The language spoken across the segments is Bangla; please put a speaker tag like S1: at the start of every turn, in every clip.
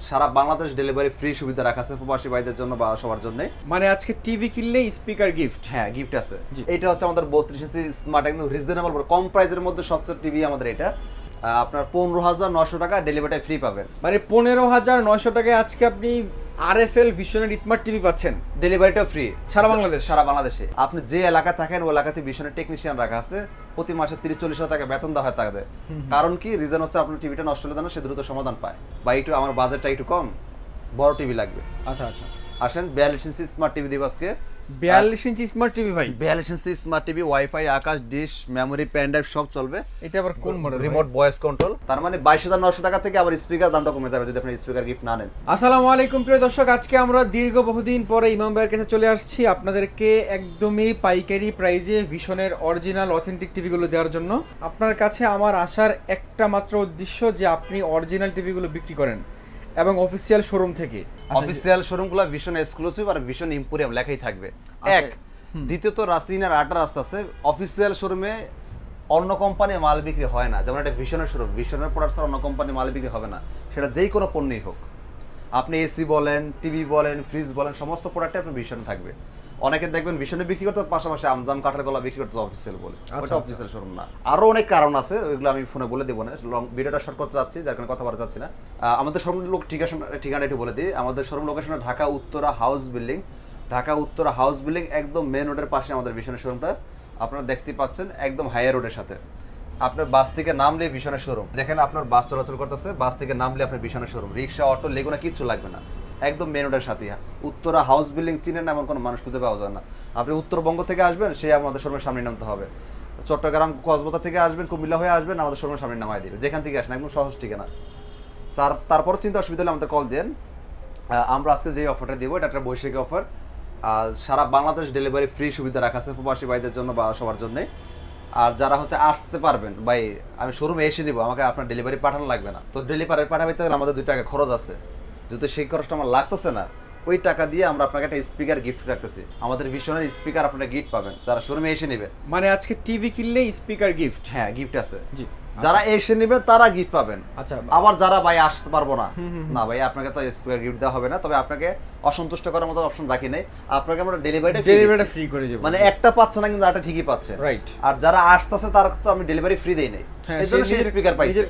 S1: সারা বাংলাদেশ ডেলিভারি ফ্রি সুবিধা রাখা আছে প্রবাসী ভাইদের জন্য বা সবার জন্য।
S2: মানে আজকে টিভি কিনলে স্পিকার গিফট।
S1: হ্যাঁ, গিফট আছে। এটা হচ্ছে আমাদের 32 ইঞ্চি স্মার্ট, একদম রিজনেবল কম প্রাইসের মধ্যে সবচেয়ে টিভি আমাদের এটা। আপনার 15,900 টাকা ডেলিভারি ফ্রি পাবেন।
S2: মানে 15,900 টাকায় আজকে আপনি আরএফএল ভিশনের স্মার্ট টিভি পাচ্ছেন,
S1: ডেলিভারিটা ফ্রি
S2: সারা বাংলাদেশ।
S1: সারা বাংলাদেশে আপনি যে এলাকায় থাকেন ওই এলাকাতে ভিশনের টেকনিশিয়ান রাখা আছে, প্রতি মাসে 30-40 টাকা বেতন দেওয়া হয় তাদের। কারণ কি রিজন হচ্ছে আপনার টিভিটা নষ্ট হলে যেন সে দ্রুত সমাধান পায়, বা একটু আমার বাজেটটা একটু কম, বড় টিভি লাগবে।
S2: আচ্ছা আচ্ছা,
S1: আসেন 42 ইঞ্চি স্মার্ট টিভি দিব আজকে।
S2: 42 ইঞ্চি স্মার্ট টিভি ভাই?
S1: 42 ইঞ্চি স্মার্ট টিভি, ওয়াইফাই, আকাশ, ডিশ, মেমোরি, পেন ড্রাইভ সব চলবে।
S2: এটা আবার কোন মডেল?
S1: Remote voice control. তার মানে 22,900 টাকা থেকে আবার স্পিকার দামটা কমে যাবে যদি আপনি স্পিকার গিফট না নেন।
S2: আসসালামু আলাইকুম প্রিয় দর্শক, আজকে আমরা দীর্ঘ বহুদিন পরে ইমাম ভাইয়ের কাছে চলে আসছি আপনাদেরকে একদমই পাইকারি প্রাইজে ভিশনের অরিজিনাল অথেন্টিক টিভিগুলো দেওয়ার জন্য। আপনার কাছে আমার আসার একটা মাত্র উদ্দেশ্য যে আপনি অরিজিনাল টিভিগুলো বিক্রি করেন এবং অফিসিয়াল শোরুম থেকে।
S1: অফিসিয়াল শোরুমগুলো ভিশন এক্সক্লুসিভ আর ভিশন ইম্পোরিয়াম লেখাই থাকবে। এক, দ্বিতীয়ত রাস্তিনার 8টা রাস্তা আছে। অফিসিয়াল শোরুমে অন্য কোম্পানির মাল বিক্রি হয় না, যেমন একটা ভিশনের শোরুম, ভিশনের প্রোডাক্টস অন্য কোম্পানির মাল বিক্রি হবে না, সেটা যেই কোনো পণ্যই হোক। আপনি এসি বলেন, টিভি বলেন, ফ্রিজ বলেন, সমস্ত প্রোডাক্টে আপনার ভিশনে থাকবে। অনেকে দেখবেন ভিশনে বিক্রি করতে পাশাপাশি আমজাম কাঁঠাল কলা বিক্রি করতে অফিসিয়াল বলে, ওটা অফিসিয়াল শোরুম না। আরো অনেক কারণ আছে, ওইগুলো আমি ফোনে বলে দেবো না, ভিডিওটা শর্ট করতে যাচ্ছি যার কারণে কথা বলতে চাচ্ছি না। আমাদের শোরুম ঠিকানা একটু বলে দিই। আমাদের showroom location Dhaka Uttara house building, Dhaka Uttara house building একদম মেন রোডের পাশে আমাদের ভিশনের শোরুমটা আপনারা দেখতে পাচ্ছেন, একদম হাইয়ার রোডের সাথে। আপনার বাস থেকে নামলে ভিশনের শোরুম দেখেন, আপনার বাস চলাচল করতেছে, বাস থেকে নামলে আপনার ভিশনের শোরুম, রিক্সা, অটো, লেগুনা কিচ্ছু লাগবে না, একদম মেন রোডের সাথে। উত্তরা হাউস বিল্ডিং চিনেন না এমন কোনো মানুষ খুঁজে পাওয়া যায় না। আপনি উত্তরবঙ্গ থেকে আসবেন, সে আমাদের শোরুমের সামনে নামতে হবে। চট্টগ্রাম কক্সবাজার থেকে আসবেন, কুমিল্লা হয়ে আসবেন, আমাদের শোরুমের সামনে নামাই দিবে, যেখান থেকে আসেন, একদম সহজ ঠিকানা। তারপর চিন্তা অসুবিধা হলে আমাদের কল দেন। আমরা আজকে যে অফারটা দিব এটা একটা বৈশাখী অফার। সারা বাংলাদেশ ডেলিভারি ফ্রি সুবিধা রাখা আছে প্রবাসী ভাইদের জন্য বা সবার জন্যে। আর যারা হচ্ছে আসতে পারবেন, ভাই আমি শোরুমে এসে নিব, আমাকে আপনার ডেলিভারি পাঠানো লাগবে না, তো ডেলিভারি পাঠাতে গেলে আমাদের 2 টাকা খরচ আছে, যেহেতু সেই খরচটা আমার লাগতেছে না, ওই টাকা দিয়ে আমরা আপনাকে একটা স্পিকার গিফট রাখতেছি। আমাদের ভিশনের স্পিকার আপনারা গিফট পাবেন যারা শোরুমে এসে নেবেন।
S2: মানে আজকে টিভি কিনলে স্পিকার গিফট?
S1: হ্যাঁ, গিফট আছে।
S2: জি,
S1: যারা এসে নেবেন তারা গিফট পাবেন।
S2: আচ্ছা,
S1: আবার যারা ভাই আসতে পারবো না, না ভাই আপনাকে তো স্পিকার গিফট দেওয়া হবে না, তবে আপনাকে অসন্তুষ্ট করার মতো অপশন রাখি নাই, আপনাকে আমরা ডেলিভারিটা
S2: ফ্রি করে দেব।
S1: মানে একটা পাচ্ছে না কিন্তু আরেকটা ঠিকই পাচ্ছে,
S2: রাইট।
S1: আর যারা আসতেছে তার তো আমি ডেলিভারি ফ্রি দেই নাই, এজন্য সেই স্পিকার পাইছে।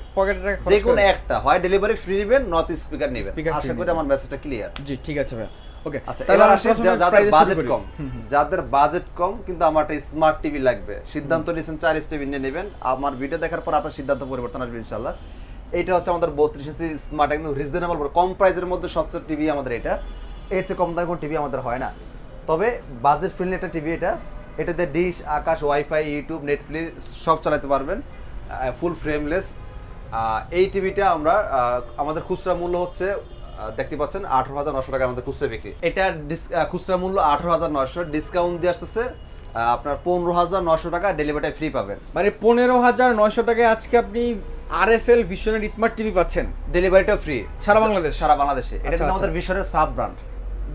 S1: যে কোনো একটা হয় ডেলিভারি ফ্রি নেবেন, নট স্পিকার নেবেন। আশা করি আমার মেসেজটা ক্লিয়ার।
S2: জি, ঠিক আছে ভাই। ওকে,
S1: আচ্ছা, এবার আসে যাদের বাজেট কম, যাদের বাজেট কম কিন্তু আমার একটা স্মার্ট টিভি লাগবে, সিদ্ধান্ত নিয়েছেন 4 টিভি নিয়ে নেবেন। আমার ভিডিও দেখার পর আপনার সিদ্ধান্ত পরিবর্তন আসবে ইনশাআল্লাহ। এইটা হচ্ছে আমাদের 32 ইঞ্চি স্মার্ট, একদম রিজনেবল কম প্রাইসের মধ্যে সবচেয়ে টিভি আমাদের এটা। এর চেয়ে কম দামে কোনো টিভি আমাদের হয় না, তবে বাজেট ফ্রেন্ডলি একটা টিভি এটা। এটাতে dish, Akash, wifi, YouTube, Netflix সব চালাতে পারবেন, ফুল ফ্রেমলেস। এই টিভিটা আমরা আমাদের খুচরা মূল্য হচ্ছে দেখতে পাচ্ছেন 18,900 টাকা আমাদের খুচরা বিক্রি। এটা খুচরা মূল্য 18,900, ডিসকাউন্ট দিয়ে আসতেছে আপনার 15,900 টাকা ডেলিভারি ফ্রি পাবেন।
S2: মানে 15,900 টাকায় আজকে আপনি আরএফএল ভিশনের স্মার্ট টিভি পাচ্ছেন,
S1: ডেলিভারিটা ফ্রি
S2: সারা বাংলাদেশ।
S1: সারা বাংলাদেশে। এটা কিন্তু আমাদের ভিশনের সাব ব্র্যান্ড।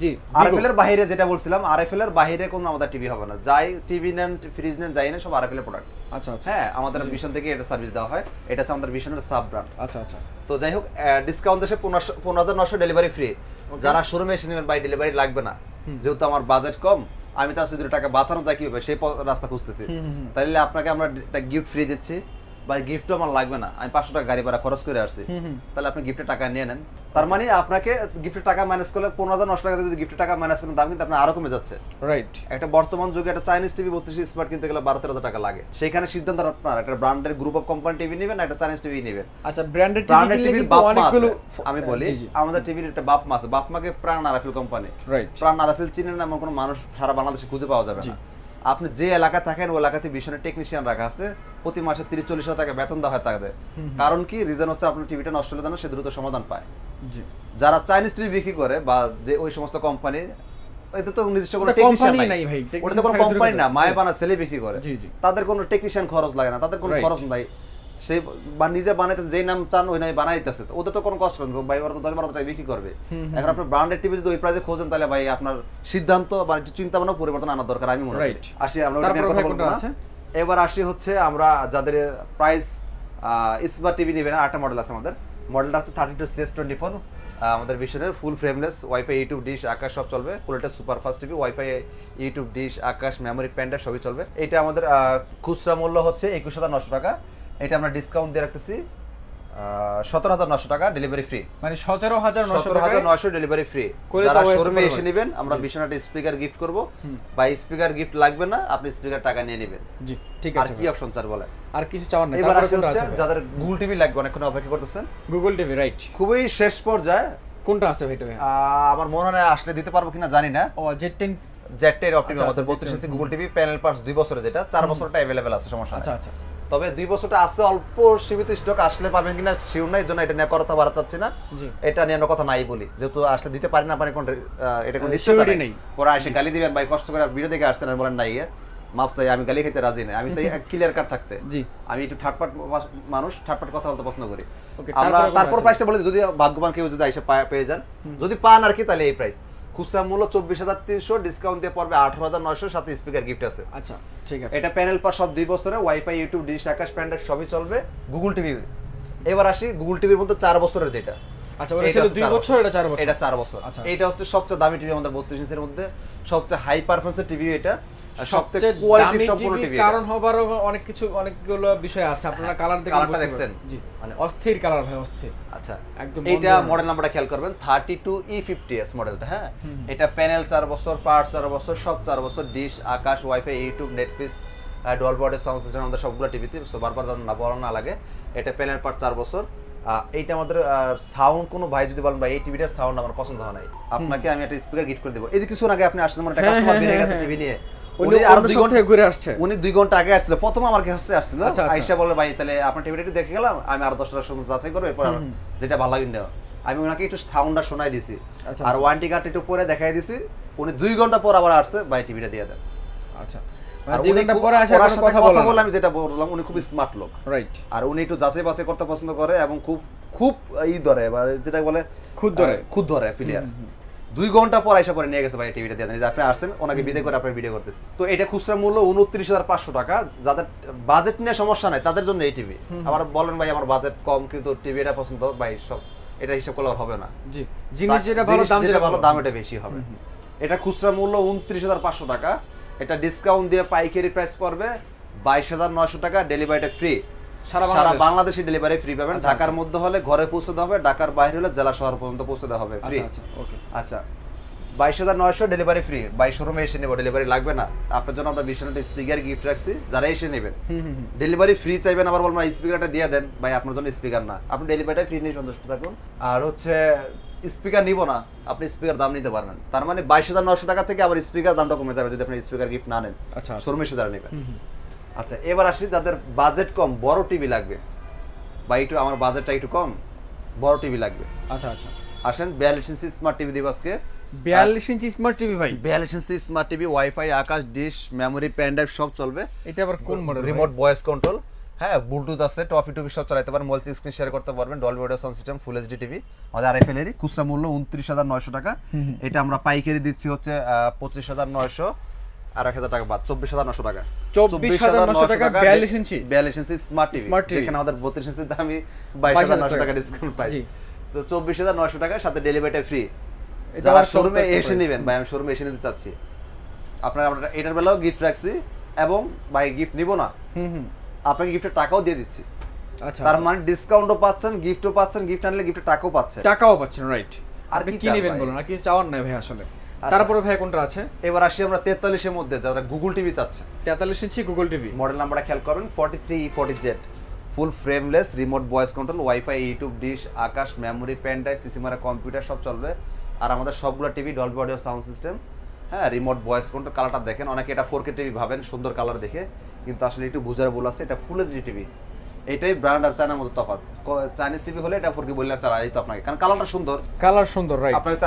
S2: জি,
S1: আরএফএল এর বাইরে যেটা বলছিলাম, আরএফএল এর বাইরে কোনো আমাদের টিভি হবে না, যাই টিভি নেন, ফ্রিজ নেন, যাই নেন, সব আরএফএল এর প্রোডাক্ট।
S2: আচ্ছা আচ্ছা,
S1: হ্যাঁ, আমাদের ভিশন থেকে এটা সার্ভিস দেওয়া হয়, এটা হচ্ছে আমাদের ভিশনের সাব ব্র্যান্ড।
S2: আচ্ছা আচ্ছা,
S1: তো যাই হোক, ডিসকাউন্ট দেশে 15,900 ডেলিভারি ফ্রি। যারা শোরুমে এসে নেবেন, বাই ডেলিভারি লাগবে না, যেহেতু আমার বাজেট কম, আমি তো আসলে 2 টাকা বাঁচানো যায় কিভাবে সেই রাস্তা খুঁজতেছি, তাইলে আপনাকে আমরা একটা গিফট ফ্রি দিচ্ছি। বা গিফটও আমার লাগবে না, আমি 500 টাকা গাড়ি ভাড়া খরচ করে আসছি, তাহলে আপনি গিফটের টাকা নিয়ে নেন। তার মানে আপনাকে গিফটের টাকা মাইনাস করলে 15,900 টাকা যদি গিফটের টাকা মাইনাস করেন, দাম কিন্তু আপনার আরো কমে যাচ্ছে।
S2: রাইট। একটা
S1: বর্তমান যুগে একটা চাইনিজ টিভি 32 স্মার্ট কিনতে গেলে 12-13,000 টাকা লাগে, সেখানে সিদ্ধান্ত আপনার একটা ব্র্যান্ডের গ্রুপ অফ কোম্পানি টিভি নেবেন, একটা চাইনিজ টিভি নেবেন।
S2: আচ্ছা, ব্র্যান্ডেড
S1: টিভির বাপ মা আছে, আমি বলি আমাদের টিভির একটা বাপ মা আছে, বাপ মাকে প্রাণ আরাফিল কোম্পানি।
S2: রাইট।
S1: প্রাণ আরাফিল চিনেন না এমন কোনো মানুষ সারা বাংলাদেশে খুঁজে পাওয়া যাবে না। আপনি যে এলাকায় থাকেন ওই এলাকাতে ভিশনের টেকনিশিয়ান রাখা আছে, প্রতি মাসে 30-40 টাকা বেতন দেওয়া হয় তাদের। কারণ কি রিজন হচ্ছে আপনার টিভিটা নষ্ট হলে যেন সে দ্রুত সমাধান পায়। যারা চাইনিজ টিভি বিক্রি করে বা যে ওই সমস্ত কোম্পানি, এতে তো নিজস্ব কোনো টেকনিশিয়ান নাই ভাই, ওটা তো কোনো কোম্পানি না, মায়ে বানা ছেলে বিক্রি করে, তাদের কোনো টেকনিশিয়ান খরচ লাগে না, তাদের কোনো খরচ নাই, সে নিজে বানাইতেছে, যেই নাম চান ওই নামে বানাইতেছে, ওদের তো কোনো কষ্ট নেই ভাই, ওরা তো 10-12 টাকা বিক্রি করবে। এখন আপনার ব্র্যান্ডেড টিভি যদি ওই প্রাইসে খোঁজেন, তাহলে ভাই আপনার সিদ্ধান্ত বা চিন্তা ভাবনা পরিবর্তন আনার দরকার, আমি মনে করি। আসি আমরা কথা বলবো না, এবার আসি হচ্ছে আমরা যাদের প্রাইস স্মার্ট টিভি নেবেন, 8টা মডেল আছে আমাদের। মডেলটা হচ্ছে 32CS24, আমাদের ভিশনের full frameless wifi YouTube dish Akash সব চলবে, পুরোটা super fast TV, wifi YouTube dish Akash memory pen drive সবই চলবে। এটা আমাদের খুচরা মূল্য হচ্ছে 21,900 টাকা, এটা আমরা ডিসকাউন্ট দিয়ে রাখতেছি 17,900 টাকা, ডেলিভারি ফ্রি।
S2: মানে 17,900
S1: ডেলিভারি ফ্রি।
S2: করে
S1: যারা
S2: তো
S1: শোরুমে
S2: OS
S1: এসে নেবেন আমরা ভিশন একটা স্পিকার গিফট করব, বা স্পিকার গিফট লাগবে না, আপনি স্পিকার টাকা নিয়ে নেবেন।
S2: জি ঠিক
S1: আর
S2: আছে।
S1: কি অপশন স্যার বলেন?
S2: আর কিছু চাওয়ার নাই।
S1: এবার
S2: তারপরে
S1: আসলে
S2: কোনটা
S1: হচ্ছে
S2: আছে?
S1: যাদের গুগল টিভি লাগবে, অনেকক্ষণ অপেক্ষা করতেছেন,
S2: গুগল টিভি, রাইট।
S1: খুবই শেষ পর্যায়ে
S2: কোনটা আছে ভাই? এটা
S1: আমার মনে হয় আসলে দিতে পারবো কিনা জানি না।
S2: ও Z10
S1: জেটের অপটিমাম
S2: আচ্ছা,
S1: আমাদের 32 ইঞ্চি গুগল টিভি প্যানেল পার্টস 2 বছরের, যেটা 4 বছরটা अवेलेबल আছে, সমস্যা
S2: আচ্ছা
S1: নেই।
S2: আচ্ছা।
S1: তবে 2 বছরটা আছে, অল্প সীমিত স্টক, আসলে পাবেন কিনা শিওর নাই, জন্য এটা নিয়ে কথা বাড়া চাচ্ছি না।
S2: জি।
S1: এটা নিয়ে আমরা কথা নাই বলি, যেহেতু আসলে দিতে পারি না, মানে কোন এটা কোন নিশ্চয়তা
S2: surety
S1: নেই।
S2: নেই।
S1: পরে এসে গালি দিবেন, ভাই কষ্ট করে ভিডিও দেখে আসছেন আর বলেন নাই, মাপ চাই, আমি গালি খেতে রাজি নাই, আমি চাই ক্লিয়ার কাট থাকতে।
S2: জি।
S1: আমি একটু ঠাটপাট মানুষ, ঠাটপাট কথা বলতে পছন্দ করি।
S2: ওকে,
S1: আমরা তারপর প্রাইসটা বলি, যদি ভাগ্যবান কেউ যদি এসে পেয়ে যান, যদি পান আর কি, তাহলে এই প্রাইস। খুচরা মূল্য 24,300, ডিসকাউন্ট দিয়ে পড়বে 18,900, সাথে স্পিকার গিফট আছে।
S2: আচ্ছা ঠিক আছে।
S1: এটা প্যানেল পার সব 2 বছরে, ওয়াইফাই ইউটিউব ডিশ আকাশ প্যান্ডার সবই চলবে। গুগল টিভি, এবার আসি গুগল টিভির মধ্যে 4 বছরের যেটা।
S2: আচ্ছা, ওটা ছিল 2 বছর, এটা 4 বছর।
S1: এটা 4 বছর।
S2: আচ্ছা।
S1: এটা হচ্ছে সবচেয়ে দামি টিভি আমাদের 32 ইঞ্চির মধ্যে, সবচেয়ে হাই পারফরম্যান্সের টিভি এটা,
S2: সবচেয়ে
S1: সবচেয়ে কোয়ালিটি
S2: দামি
S1: সম্পূর্ণ
S2: টিভি
S1: টিভি।
S2: কারণ হবারও অনেকগুলো বিষয় আছে। আপনারা কালার দেখে
S1: কালারটা দেখছেন?
S2: জি,
S1: মানে
S2: অস্থির কালার ভাই, অস্থির।
S1: আচ্ছা,
S2: একদম
S1: এটা মডেল নাম্বারটা খেয়াল করবেন, 32E50s মডেলটা। হ্যাঁ, এটা প্যানেল 4 বছর, পার্টস 4 বছর, সব 4 বছর, dish Akash wifi YouTube Netflix dual body sound system আমাদের সবগুলো টিভিতে, সো বারবার না বলা না লাগে। এটা প্যানেল পার্ট 4 বছর। এইটা আমাদের সাউন্ড, কোনো ভাই যদি বলেন ভাই এই টিভিটার সাউন্ড আমার পছন্দ হয় নাই, আপনাকে আমি একটা স্পিকার গিফট করে দেব। এই যে কিছুক্ষণ আগে আপনি আসছেন, মানে একটা কাস্টমার বেরিয়ে গেছে টিভি নিয়ে, উনি আর 2 ঘন্টা
S2: ঘুরে আসছে,
S1: উনি 2 ঘন্টা আগে আসছিল, প্রথম আমার কাছে আসছিল,
S2: আচ্ছা, আচ্ছা।
S1: আইসা বলে ভাই তাহলে আপনার টিভিটা একটু দেখে গেলাম, আমি আর 10টার সময় যাচাই করব, এরপর যেটা ভালো লাগে নেওয়া। আমি ওনাকে একটু সাউন্ডটা শোনাই দিছি,
S2: আচ্ছা,
S1: আর ওয়ারেন্টি কার্ড একটু পরে দেখাই দিছি। উনি 2 ঘন্টা পর আবার আসছে, ভাই টিভিটা দিয়ে দেন।
S2: আচ্ছা,
S1: আর
S2: 2
S1: উনি
S2: ঘন্টা
S1: খুব-
S2: পরে আসে
S1: ওনার সাথে কথা বলে
S2: বলা
S1: আমি যেটা বললাম, উনি খুব স্মার্ট লোক,
S2: রাইট।
S1: আর উনি একটু যাচাই বাছাই করতে পছন্দ করে, এবং খুব খুব ধরে, এবার যেটা বলে খুদ ধরে প্লেয়ার। 2 ঘন্টা পর আইসা পরে নিয়ে গেছে ভাই টিভিটা দিয়ে দেন, যে আপনি আসছেন, ওনাকে বিদায় করে আপনার ভিডিও করতেছি। তো এটা খুচরা মূল্য 29,500 টাকা। যাদের বাজেট নিয়ে সমস্যা নাই তাদের জন্য এই টিভি। আবার বলেন ভাই আমার বাজেট কম কিন্তু টিভিটা পছন্দ, ভাই সব এটা হিসাব করলে হবে না।
S2: জি, জিনিস যেটা ভালো, দাম
S1: যেটা ভালো, দাম এটা বেশি হবে। এটা খুচরা মূল্য 29,500 টাকা, এটা ডিসকাউন্ট দিয়ে পাইকারি প্রাইস পড়বে 22,900 টাকা, ডেলিভারিটা ফ্রি। সারা বাংলাদেশে ডেলিভারি ফ্রি পাবেন। ঢাকার মধ্যে হলে ঘরে পৌঁছে দেওয়া হবে, ঢাকার বাইরে হলে জেলা শহর পর্যন্ত পৌঁছে দেওয়া হবে ফ্রি।
S2: আচ্ছা ওকে।
S1: আচ্ছা, 22,900 ডেলিভারি ফ্রি। বাই শোরুমে এসে নেব, ডেলিভারি লাগবে না। আপনার জন্য আমরা ভিশন একটা স্পিকার গিফট রাখছি, যারা এসে নেবেন ডেলিভারি ফ্রি চাইবেন, আবার বলবেন স্পিকারটা দিয়ে দেন, ভাই আপনার জন্য স্পিকার না, আপনি ডেলিভারিটা ফ্রি নিয়ে সন্তুষ্ট থাকুন। আর হচ্ছে স্পিকার নিব না, আপনি স্পিকার দাম নিতে পারবেন, তার মানে 22,900 টাকা থেকে আবার স্পিকার দামটা কমে যাবে যদি আপনি স্পিকার গিফট না নেন।
S2: আচ্ছা,
S1: শোরুমে এসে যারা নেবেন। আচ্ছা, এবার আসি যাদের বাজেট কম, বড় টিভি লাগবে, বা একটু আমার বাজেটটা একটু কম, বড় টিভি লাগবে।
S2: আচ্ছা আচ্ছা,
S1: আসেন 42 ইঞ্চি স্মার্ট টিভি দিব আজকে।
S2: 42 ইঞ্চি স্মার্ট টিভি ভাই,
S1: 42 ইঞ্চি স্মার্ট টিভি, ওয়াইফাই আকাশ ডিশ মেমোরি পেন ড্রাইভ সব চলবে।
S2: এটা আবার কোন মডেল?
S1: রিমোট ভয়েস কন্ট্রোল, হ্যাঁ ব্লুটুথ আছে, টফি টুফি সব চালাতে পারেন, মাল্টি স্ক্রিন শেয়ার করতে পারবেন, Dolby audio sound system, full HD TV, আমাদের আরএফএল এর। খুচরা মূল্য 29,900 টাকা। এটা আমরা পাইকারি দিচ্ছি হচ্ছে 25,900, আর 1,000 টাকা বাদ, 24,900 টাকা।
S2: 24,900 টাকা 42 ইঞ্চি
S1: 42 ইঞ্চি স্মার্ট টিভি, যেখানে আমাদের 32 ইঞ্চির দামই 22,900 টাকা ডিসকাউন্ট পাই। তো 24,900 টাকা, সাথে ডেলিভারিটা ফ্রি। যারা শোরুমে এসে নেবেন, ভাই আমি শোরুমে এসে নিতে চাচ্ছি, আপনারা আমরা এটার বেলাও গিফট রাখছি, এবং ভাই গিফট নিব না, আপনাকে গিফটের টাকাও দিয়ে দিচ্ছি।
S2: আচ্ছা,
S1: তার মানে ডিসকাউন্টও পাচ্ছেন, গিফটও পাচ্ছেন, গিফট আনলে গিফটের টাকাও পাচ্ছেন,
S2: রাইট।
S1: আর
S2: কি নেবেন বলুন, আর কি চাওয়ার নাই ভাই আসলে। তারপরে ভাই কোনটা আছে?
S1: এবার আসি আমরা 43 এর মধ্যে, যারা গুগল টিভি চাচ্ছে।
S2: 43 ইঞ্চি গুগল টিভি,
S1: মডেল নাম্বারটা খেয়াল করবেন, 43E40Z, full frameless, remote voice control, wifi YouTube dish Akash memory pen drive সিসিমারা কম্পিউটার সব চলবে। আর আমাদের সবগুলো TV Dolby audio sound system, হ্যাঁ রিমোট ভয়েস কন্ট্রোল। কালারটা দেখেন, অনেকে এটা 4K টিভি ভাবেন সুন্দর কালার দেখে, কিন্তু আসলে একটু বুঝার ভুল আছে, এটা ফুল এইচডি টিভি। এটাই ব্র্যান্ড আর চায়নার মধ্যে তফাৎ। চাইনিজ টিভি হলে এটা 4K বলে চালাই তো আপনাকে, কারণ কালারটা সুন্দর,
S2: রাইট।
S1: আপনাকে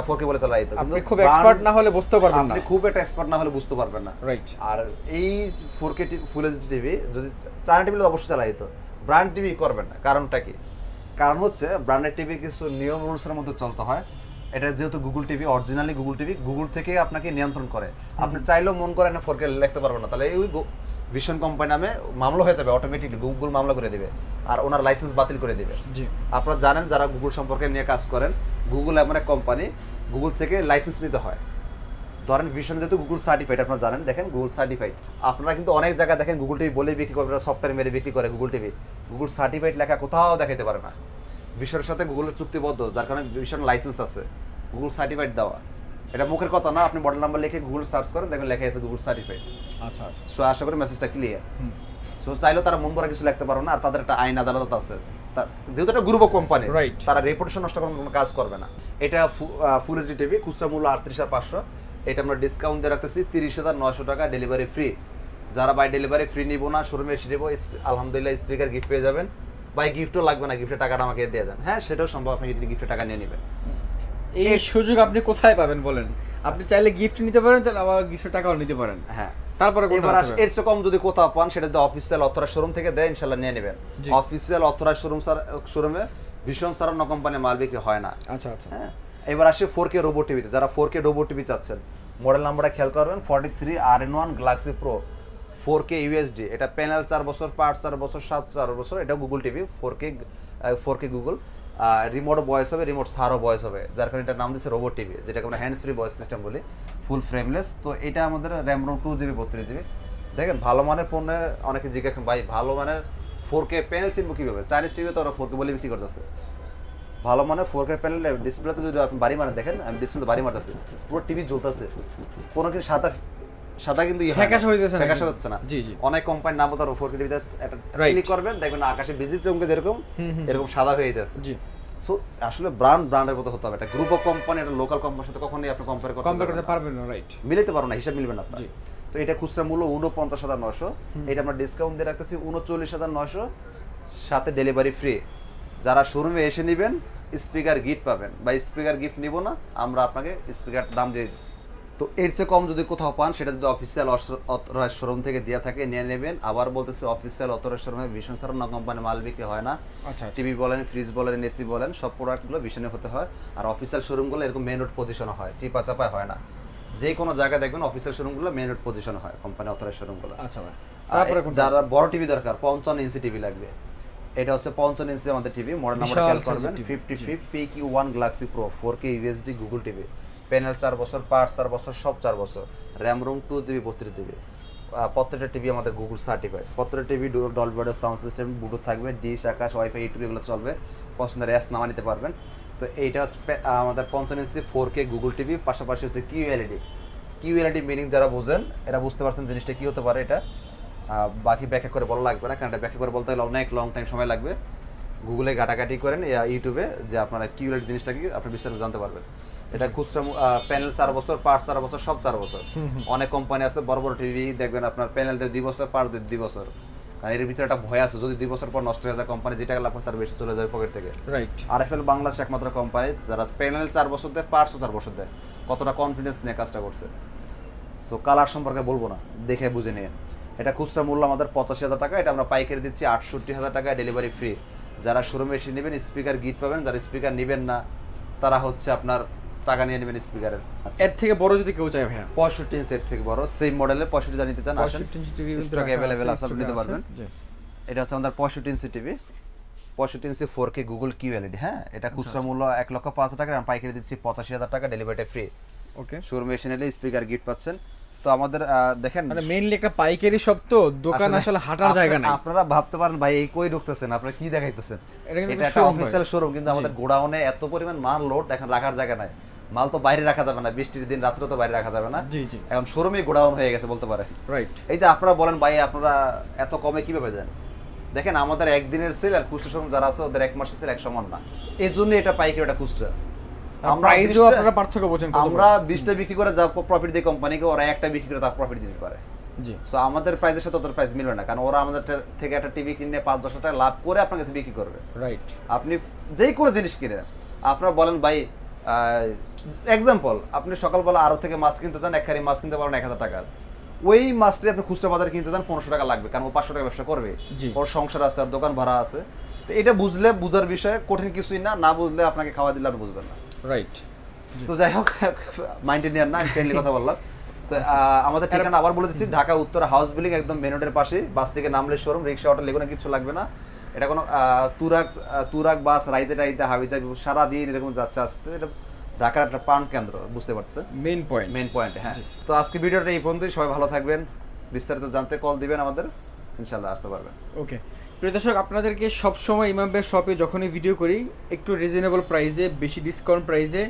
S1: 4K বলে চালাই তো,
S2: আপনি খুব এক্সপার্ট না হলে বুঝতে পারবেন না,
S1: আপনি খুব একটা এক্সপার্ট না হলে বুঝতে পারবেন না,
S2: রাইট।
S1: আর এই 4K ফুল এইচডি টিভি যদি চায়না টিভি অবশ্যই চালাই তো, ব্র্যান্ড টিভি করবেন না। কারণটা কি? কারণ হচ্ছে ব্র্যান্ডেড টিভির কিছু নিয়ম রুলসের মধ্যে চলতে হয়। এটা যেহেতু Google TV, originally Google TV, Google থেকে আপনাকে নিয়ন্ত্রণ করে। আপনি চাইলেও মন করে না 4K লিখতে পারবেন না, তাহলে ওই ভিশন কোম্পানি নামে মামলা হয়ে যাবে অটোমেটিকলি, গুগল মামলা করে দেবে আর ওনার লাইসেন্স বাতিল করে দেবে।
S2: জি,
S1: আপনারা জানেন যারা গুগল সম্পর্কে নিয়ে কাজ করেন, গুগল এমন এক কোম্পানি, গুগল থেকে লাইসেন্স নিতে হয়। ধরেন ভিশন যেহেতু গুগল সার্টিফাইড, আপনারা জানেন, দেখেন গুগল সার্টিফাইড। আপনারা কিন্তু অনেক জায়গায় দেখেন গুগল টিভি বলে বিক্রি করে, সফটওয়্যার মেরে বিক্রি করে গুগল টিভি, গুগল সার্টিফাইড লেখা কোথাও দেখাতে পারে না। ভিশনের সাথে গুগলের চুক্তিবদ্ধ, যার কারণে ভিশন লাইসেন্স আছে, গুগল সার্টিফাইড দেওয়া। এটা মুখের কথা না, আপনি মডেল নাম্বার লিখে গুগল সার্চ করেন, দেখেন লেখা আছে গুগল সার্টিফাইড।
S2: আচ্ছা আচ্ছা।
S1: সো আশা করি মেসেজটা ক্লিয়ার। সো চাইলেও তারা মন করা কিছু লিখতে পারবে না, আর তাদের একটা আইন আদালত আছে, যেহেতু একটা গ্রুপ অফ কোম্পানি,
S2: Right.
S1: তারা রেপুটেশন নষ্ট করার কোনো কাজ করবে না। এটা ফুল এইচডি টিভি, খুচরা মূল্য 38,500, এটা আমরা ডিসকাউন্ট দিয়ে রাখতেছি 30,900 টাকা, ডেলিভারি ফ্রি। যারা বাই ডেলিভারি ফ্রি নিব না, শোরুমে এসে নেবো, আলহামদুলিল্লাহ স্পিকার গিফট পেয়ে যাবেন। বাই গিফটও লাগবে না, গিফটের টাকাটা আমাকে দিয়ে দেন, হ্যাঁ সেটাও সম্ভব, আপনি যদি গিফটের টাকা নিয়ে নেবেন।
S2: এই সুযোগ আপনি কোথায় পাবেন বলেন? আপনি চাইলে গিফট নিতে পারেন, তাহলে আবার গিফটের টাকাও নিতে পারেন।
S1: হ্যাঁ,
S2: তারপরে
S1: এবার এর চেয়ে কম যদি কোথাও পান, সেটা যদি অফিসিয়াল অথরাইজ শোরুম থেকে দেয়, ইনশাআল্লাহ নিয়ে নেবেন।
S2: জি।
S1: অফিসিয়াল অথরাইজ শোরুমে ভিশন ছাড়া অন্য কোম্পানির মাল বিক্রি হয় না।
S2: আচ্ছা আচ্ছা।
S1: হ্যাঁ, এবার আসি 4K রোবো টিভিতে। যারা 4K রোবো টিভি চাচ্ছেন, মডেল নাম্বারটা খেয়াল করবেন, 43 RN1 Galaxy pro 4K UHD। এটা প্যানেল 4 বছর, পার্ট 4 বছর, 4 বছর। এটা Google TV 4K Google, remote voice হবে, রিমোট সারও ভয়েস হবে, যার কারণে এটার নাম দিচ্ছে রোবো টিভি, যেটাকে আমরা হ্যান্ডস ফ্রি ভয়েস সিস্টেম বলি, ফুল ফ্রেমলেস। তো এটা আমাদের র্যাম রোম 2GB 32GB। দেখেন ভালো মানের পণ্যে অনেকে জিজ্ঞাসা করেন, ভাই ভালো মানের 4K প্যানেল চিনবো কীভাবে? চাইনিজ টিভি তো ওরা 4K বলে বিক্রি করতেছে। ভালো মানে 4K প্যানেল ডিসপ্লেতে যদি আপনি বাড়ি মারেন, দেখেন আমি ডিসপ্লেতে বাড়ি মারতেছি, পুরো টিভি জ্বলতেছে, কোনো কিছু সাদা কিন্তু
S2: ফ্যাকাশে হইতেছে না,
S1: ফ্যাকাশে হচ্ছে না।
S2: জি জি।
S1: অনেক কোম্পানি নাম বলতে 4K টিভিতে একটা
S2: Right.
S1: ক্লিক করবেন, দেখবেন আকাশে বিদ্যুৎ চমকে যেরকম এরকম সাদা হয়ে যাচ্ছে।
S2: জি।
S1: সো আসলে ব্র্যান্ডের মতো হতে হবে। একটা গ্রুপ অফ কোম্পানি, একটা লোকাল কোম্পানির সাথে কখনোই আপনি কম্পেয়ার
S2: করতে পারবেন না, রাইট।
S1: মিলাতে পারবেন না, হিসাব মিলবে না আপনার।
S2: জি।
S1: তো এটা খুচরা মূল্য 49,900, এটা আমরা ডিসকাউন্ট দিয়ে রাখতেছি 39,900, সাথে ডেলিভারি ফ্রি। যারা শোরুমে এসে নেবেন স্পিকার গিফট পাবেন, বা স্পিকার গিফট নিব না, আমরা আপনাকে স্পিকার দাম দিয়ে দিচ্ছি। তো এর চেয়ে কম যদি কোথাও পান, সেটা যদি অফিসিয়াল অথরাইজ শোরুম থেকে দেওয়া থাকে নিয়ে নেবেন। আবার বলতেছি, অফিসিয়াল অথরাইজ শোরুমে ভিশন ছাড়া অন্য কোম্পানির মাল বিক্রি হয় না।
S2: আচ্ছা।
S1: টিভি বলেন, ফ্রিজ বলেন, এসি বলেন, সব প্রোডাক্টগুলো ভিশনে হতে হয়। আর অফিসিয়াল শোরুমগুলো এরকম মেন রোড পজিশনে হয়, চিপা চাপায় হয় না। যে কোনো জায়গায় দেখবেন অফিসিয়াল শোরুমগুলো মেন রোড পজিশনে হয়, কোম্পানি অথরাইজ শোরুমগুলো।
S2: আচ্ছা ভাই।
S1: যারা বড় টিভি দরকার, 55 ইঞ্চি টিভি লাগবে, এটা হচ্ছে 55 ইঞ্চি আমাদের টিভি। মডেল নাম্বার খেয়াল করবেন, 55 PQ1 Galaxy pro 4K UHD Google TV, panel 4 বছর, পার্ট 4 বছর, সব 4 বছর, র্যাম রোম 2GB 32GB। প্রত্যেকটা টিভি আমাদের গুগল সার্টিফাইড। প্রত্যেকটা TV Dolby audio sound system, Bluetooth থাকবে, ডিশ, আকাশ, ওয়াইফাই, ইউটিউব এগুলো চলবে, পছন্দের অ্যাপস নামা নিতে পারবেন। তো এইটা হচ্ছে আমাদের 55 ইঞ্চি 4K গুগল টিভি। পাশাপাশি হচ্ছে QLED মিনিং যারা বোঝেন এরা বুঝতে পারছেন জিনিসটা কী হতে পারে। এটা বাকি ব্যাখ্যা করে বলা লাগবে না, কারণ এটা ব্যাখ্যা করে বলতে গেলে অনেক লং টাইম সময় লাগবে। গুগলে ঘাটাঘাটি করেন, ইউটিউবে, যে আপনারা QLED জিনিসটা কি আপনি বিস্তারিত জানতে পারবেন। এটা খুচরা প্যানেল 4 বছর, পার্ট 4 বছর, সব 4 বছর। অনেক কোম্পানি আছে বড় বড় টিভি দেখবেন আপনার প্যানেল দিয়ে 2 বছর, পার্ট দিয়ে 2 বছর। কারণ এর ভিতরে একটা ভয় আছে, যদি 2 বছর পর নষ্ট হয়ে যায় কোম্পানি যেটা লাভ করে তার বেশি চলে যায় পকেট থেকে।
S2: রাইট।
S1: RFL বাংলাদেশ একমাত্র কোম্পানি যারা প্যানেল 4 বছর দেয়, পার্টসও 4 বছর দেয়। কতটা কনফিডেন্স নিয়ে কাজটা করছে। সো কালার সম্পর্কে বলবো না, দেখে বুঝে নিন। এটা খুচরা মূল্য আমাদের 85,000 টাকা, এটা আমরা পাইকারি দিচ্ছি 68,000 টাকা, ডেলিভারি ফ্রি। যারা শোরুমে এসে নেবেন স্পিকার গিফট পাবেন, যারা স্পিকার নেবেন না তারা হচ্ছে আপনার টাকা নিয়ে নেবেন স্পিকারের।
S2: এর থেকে বড় যদি কেউ চায় ভাইয়া,
S1: 65 ইঞ্চি এর থেকে বড় সেম মডেলের 65 যা নিতে চান আসেন,
S2: 65 ইঞ্চি টিভি
S1: স্টক अवेलेबल আছে, আপনি নিতে পারবেন। এটা হচ্ছে আমাদের 65 ইঞ্চি টিভি, 65 ইঞ্চি 4K গুগল QLED। হ্যাঁ, এটা খুচরা মূল্য 1,05,000 টাকা, আমি পাইকারি দিচ্ছি 85,000 টাকা, ডেলিভারি ফ্রি।
S2: ওকে।
S1: শোরুমে এসে নিলে স্পিকার গিফট পাচ্ছেন। তো আমাদের দেখেন,
S2: মানে মেইনলি একটা পাইকারি শপ, তো দোকান আসলে হাঁটার জায়গা নাই।
S1: আপনারা ভাবতে পারেন ভাই এই কই ঢুকতেছেন, আপনারা কি দেখাইতেছেন,
S2: এটা কিন্তু
S1: এটা একটা অফিসিয়াল শোরুম, কিন্তু আমাদের গোডাউনে এত পরিমাণ মাল লোড, এখন রাখার জায়গা নাই। মাল তো বাইরে রাখা যাবে না, বৃষ্টির দিন রাত্রে তো বাইরে রাখা যাবে না।
S2: জি জি।
S1: এখন শোরুমে গোডাউন হয়ে গেছে বলতে পারে।
S2: রাইট।
S1: এই যে আপনারা বলেন ভাই আপনারা এত কমে কিভাবে দেন, দেখেন আমাদের একদিনের সেল আর খুচরা শোরুম যারা আছে ওদের এক মাসের সেল এক সমান না, এই জন্য এটা পাইকারি, এটা খুচরা।
S2: আমরা প্রাইসও আপনারা পার্থক্য বোঝেন,
S1: আমরা 20টা বিক্রি করে যা প্রফিট দেয় কোম্পানিকে, ওরা একটা বিক্রি করে তার প্রফিট দিতে পারে।
S2: জি।
S1: সো আমাদের প্রাইসের সাথে ওদের প্রাইস মিলবে না, কারণ ওরা আমাদের থেকে একটা টিভি কিনে 5-10 টাকা লাভ করে আপনার কাছে বিক্রি করবে।
S2: রাইট।
S1: আপনি যেই কোনো জিনিস কিনেন, আপনারা বলেন ভাই এক্সাম্পল, আপনি সকালবেলা আরো থেকে মাছ কিনতে চান, এক খারি মাছ কিনতে পারেন 1000 টাকা, ওই মাছটি আপনি খুচরা বাজারে কিনতে চান 1500 টাকা লাগবে, কারণ ও 500 টাকা ব্যবসা করবে, ওর সংসার আছে, আর দোকান ভাড়া আছে। তো এটা বুঝলে, বুঝার বিষয়, কঠিন কিছুই না, না বুঝলে আপনাকে খাওয়া দিলে আপনি বুঝবেন না।
S2: রাইট।
S1: তো যাই হোক, মাইন্ডে নিয়ে না, আমি ফ্রেন্ডলি কথা বললাম। তো আমাদের ঠিকানা আবার বলে দিচ্ছি, ঢাকা উত্তর হাউস বিল্ডিং, একদম মেন রোডের পাশে। বাস থেকে নামলে শোরুম, রিক্সা অটো লেগুনা কিছু লাগবে না। এটা কোনো তুরাগ বাস রাইতে টাইতে হাবিজা সারাদিন এরকম যাচ্ছে আসতে। এটা ঢাকার একটা প্রাণ কেন্দ্র, বুঝতে পারছেন,
S2: মেইন পয়েন্ট।
S1: হ্যাঁ। তো আজকে ভিডিওটা এই পর্যন্তই, সবাই ভালো থাকবেন। বিস্তারিত জানতে কল দিবেন আমাদের, ইনশাল্লাহ আসতে পারবেন।
S2: ওকে প্রিয় দর্শক, আপনাদেরকে সবসময় ইমাম ভাইয়ের শপে যখনই ভিডিও করি একটু রিজনেবল প্রাইসে, বেশি ডিসকাউন্ট প্রাইসে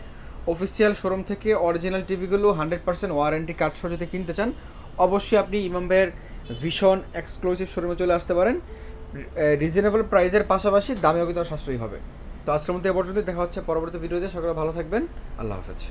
S2: অফিসিয়াল শোরুম থেকে অরিজিনাল টিভিগুলো 100% ওয়ারেন্টি কার্ড সহ যদি কিনতে চান, অবশ্যই আপনি ইমাম ভাইয়ের ভিশন এক্সক্লুসিভ শোরুমে চলে আসতে পারেন। রিজনেবল প্রাইসের পাশাপাশি দামেও কিন্তু সাশ্রয়ী হবে। তো আজকের মধ্যে এ পর্যন্ত, দেখা হচ্ছে পরবর্তী ভিডিওতে। সকলে ভালো থাকবেন, আল্লাহ হাফেজ।